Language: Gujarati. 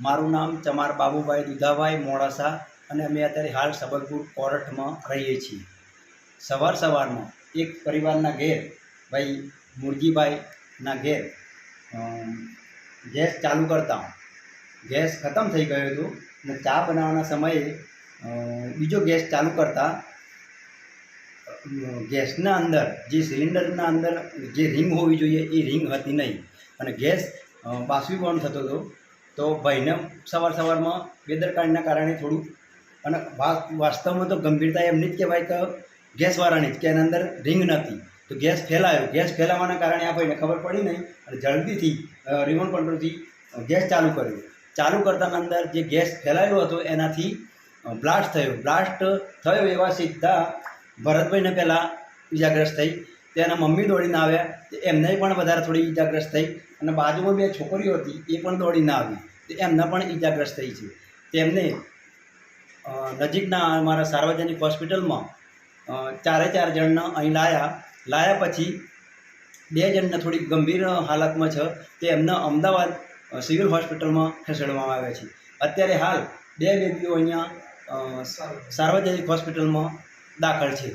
મારું નામ ચમાર બાબુભાઈ દુધાભાઈ મોડાસા અને અમે અત્યારે હાલ સબલપુર કોરઠમાં રહીએ છીએ। સવારમાં એક પરિવારના ઘેર ભાઈ મુરજીભાઈના ઘેર ગેસ ચાલુ કરતા ગેસ ખતમ થઈ ગયો હતો અને ચા બનાવવાના સમયે બીજો ગેસ ચાલુ કરતા ગેસના અંદર જે સિલિન્ડરના અંદર જે રિંગ હોવી જોઈએ એ રિંગ હતી નહીં અને ગેસ બાષ્પીભવન થતો હતો। તો ભાઈને સવારમાં બેદરકારીના કારણે થોડું અને વાસ્તવમાં તો ગંભીરતા એમની જ કહેવાય કે ગેસવાળાની જ કે એના અંદર રિંગ નહોતી તો ગેસ ફેલાયો। ગેસ ફેલાવાના કારણે આ ભાઈને ખબર પડી નહીં અને જલ્દીથી રિમોટ કંટ્રોલથી ગેસ ચાલુ કર્યો। ચાલુ કરતાના અંદર જે ગેસ ફેલાયેલો હતો એનાથી બ્લાસ્ટ થયો એવા સીધા ભરતભાઈને પહેલાં ઈજાગ્રસ્ત થઈ, તેના મમ્મી દોડીને આવ્યા, એમને પણ વધારે થોડી ઈજાગ્રસ્ત થઈ અને બાજુમાં બે છોકરીઓ હતી એ પણ દોડીને આવી તો એમને પણ ઈજાગ્રસ્ત થઈ છે। તેમને નજીકના અમારા સાર્વજનિક હોસ્પિટલમાં 4 જણને અહીં લાયા પછી 2 જણને થોડી ગંભીર હાલતમાં છે તે એમને અમદાવાદ સિવિલ હોસ્પિટલમાં ખસેડવામાં આવ્યા છે। અત્યારે હાલ 2 બેબીઓ અહીંયા સાર્વજનિક હોસ્પિટલમાં દાખલ છે।